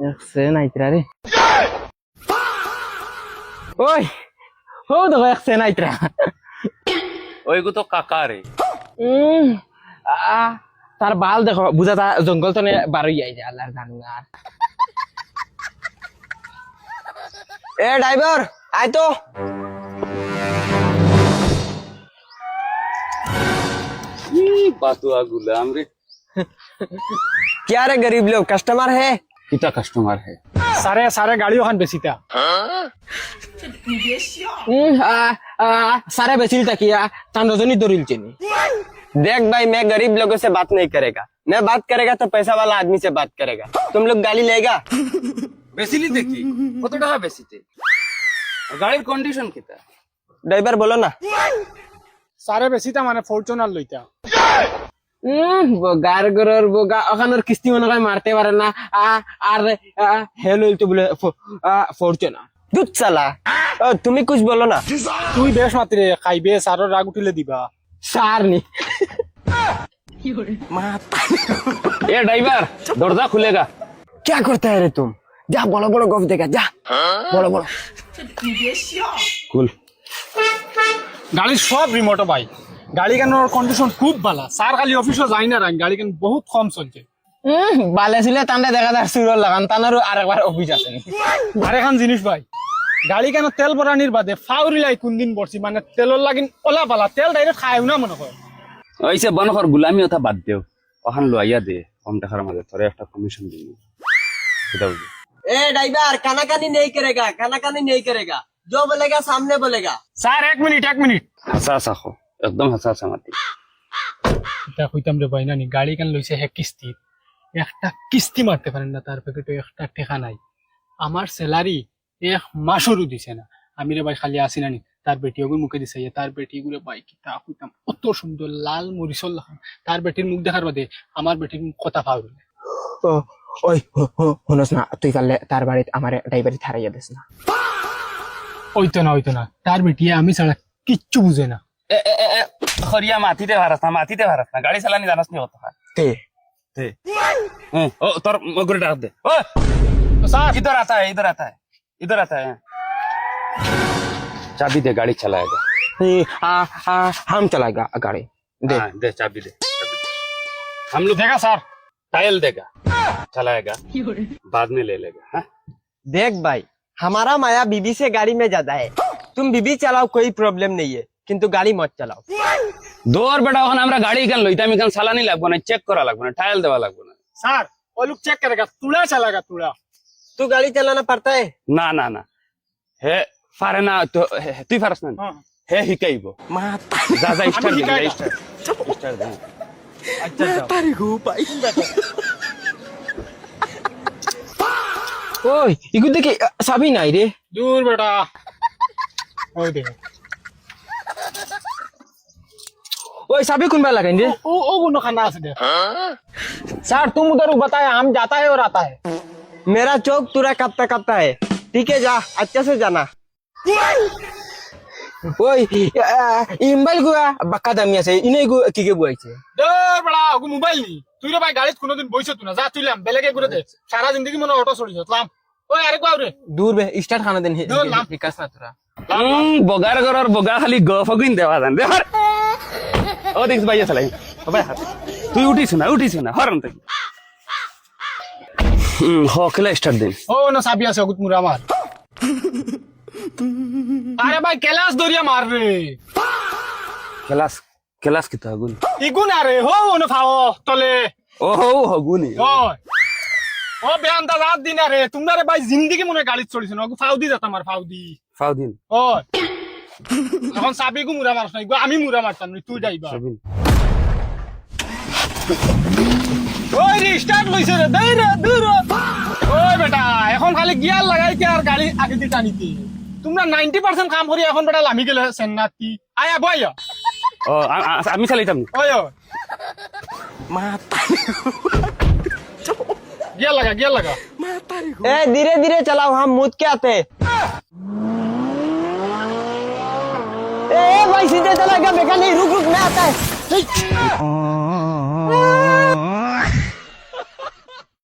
একসে নাইতরা রে ওই হো দেখো একসে নাইতরা ওইগু তো কাকা রে। তার বাল দেখো বুঝা তা জঙ্গল তো বারোই যাই যে আল্লাহর জানুয়ার। ए ड्राइवर आए तो पातुआ गुलाम रे। क्या रे गरीब लोग कस्टमर है किता कस्टमर है सारे सारे गाड़ी ওখান বেচিতা सारे बेसिल तकिया तान रजनी दरिल चेनी। देख भाई मैं गरीब लोगों से बात नहीं करेगा, मैं बात करेगा तो पैसा वाला आदमी से बात करेगा। तुम लोग गाड़ी लेगा বেসিলি দেখি কত টাকা বেশিতে গাড়ির কন্ডিশন কিতা ड्राइवर बोलो ना। সারে বেচিতা মানে ফরচুনার লইতা গার গরর বোগা ওখানের কিস্তি মনে হয় মারতে পারে না আর হেল হইতো বলে ফরচুনা दूध साला तुम ही कुछ बोलो ना। তুই বেশ মাত্রে খাইবে সারর রাগ উঠিলে দিবা সার নি ए ड्राइवर दरजा खुलेगा क्या करता है रे तुम, जा बड़ो बड़ो गफ देगा जा बड़ो बड़ो। कुल গাড়ির সব রিমোট ভাই গাড়ি কেনার কন্ডিশন খুব ভালো স্যার খালি অফিসে যাই না রান গাড়ি কেন বহুত কম চলছে বালে ছিল তান্ডে দেখা যার সুরল লাগান তানারও আরেকবার অফিস আছে আর এখন জিনিস ভাই গাড়ি কেন তেল ভরানির বাদে ফাউরি লাই কোন দিন বসছি মানে তেলর লাগিন ওলা পালা তেল ডাইরেক্ট খাইও না মনে হয় ऐसे बनकर गुलामी होता बात देव ওখান লইয়া দে কম টাকার মধ্যে তোরে একটা কমিশন দিবি কিতা বুঝি ए ड्राइवर कानाकानी नहीं करेगा, कानाकानी नहीं करेगा, जो बोलेगा सामने बोलेगा। স্যার এক মিনিট হাসা হাসা খো একদম হাসা হাসা মাতি এটা কইতাম রে ভাই নানি গাড়ি কেন লইছে হে কিস্তি একটা কিস্তি মারতে পারেন না তার পকেটে একটা টাকা নাই আমার স্যালারি এক মাসেরও দিছে না আমি রে ভাই খালি আসি নানি তার বেটিও মুখে দিছে তার বেটি গুলো ভাই কিতা কইতাম কত সুন্দর লাল মরিচল লাগান তার বেটির মুখ দেখার বাদে আমার বেটির কথা ফাউল ও ওই হনস না তুই পারলে তার বাড়িতে আমার ড্রাইভারি থারাইয়া দিস না হইতো না তার বেটি আমি ছাড়া কিচ্ছু বুঝে না এ এ এ খরিয়া মাটিতে ভারাস না গাড়ি চালানি জানাস নি হতো তে তে ও তোর মগরে ডাক দে ও স্যার इधर आता है इधर आता है चाबी दे गाड़ी चलाएगा हम चलाएगा गाड़ी दे हाँ, दे चाबी दे हम लोग देखा सर टायल देगा चलाएगा बाद में ले लेगा हाँ? देख भाई हमारा माया बीबी से गाड़ी में ज्यादा है, तुम बीबी चलाओ कोई प्रॉब्लम नहीं है, किंतु गाड़ी मत चलाओ। দৌড় বেটা ওখানে আমরা গাড়ি কেন লইতাম এখানে চালানি লাগবো না চেক করা লাগবো না টায়াল দেওয়া লাগবো না सर वो लोग चेक करेगा तुड़ा चलाएगा तुड़ा तू गाड़ी चलाना पड़ता है না না না হে পারে না তো তুই পারস না हाँ হে হিকাইব যা যা স্টার্ট দে হিকাইগা। স্টার্ট দে अच्छा ওই ইগু দেখি সাবি নাই রে दूर बेटा वो देखो ওই সাবি কোনবা লাগাইন রে वो गुनो खाना से दे सर तुम उधर बताए हम जाता है और आता है मेरा चौक तुरा कपता कपता है, ठीक है जा अच्छे से जाना। ওই ইমবাইল গুয়া বাক্কা দামি আছে ইনে গু কি কে বুয়াইছে दूर बेटा वो मोबाइल नहीं তুই রে ভাই গাড়ি কোনো দিন বইছ তুই না যা তুই লাম বেলেগে ঘুরে দে সারা জিন্দগি মনে অটো চড়িছ লাম ওই আরে কও রে দূর বে স্টার্ট খানা দেন দূর লাম। বিকাশ না তোরা বগার ঘরের বগা খালি গফগুইন দেওয়া জান দে হর ও দেখিস ভাইয়া চালাই ও ভাই হাত তুই উঠিস না হরন তুই হ খেলা স্টার্ট দিন ও না সাবি আছে অগুত মুরা মার আরে ভাই কেলাস দরিয়া মার রে কেলাস কিতা গুন ইগুন আরে হো না ফাও তলে ও হো হগুনি ওই ও বেয়ান্তা রাত দিন আরে তোমরা রে ভাই জিন্দেগি মনে গাড়ি চড়িছ না ফাউদি যাত আমার ফাউদি ফাউদিন ওই এখন সাবি গু মুরা মারছ না ইগু আমি মুরা মারতাম না তুই যাইবা সবিন ওই রে স্টার্ট লইছে রে দেই রে দূর ওই বেটা এখন খালি গিয়ার লাগাইতে আর গাড়ি আগে দিয়ে টানিতে তোমরা 90% কাম করি এখন বেটা লামি গেলে সেন্নাতি আয়া বইয়া ও আমি চালাইতাম ওই गियर लगा ए धीरे धीरे चलाओ, हम मुद के आते हैं। ए भाई सीधे चलाएगा, मेका नहीं, रुक रुक मैं आता है।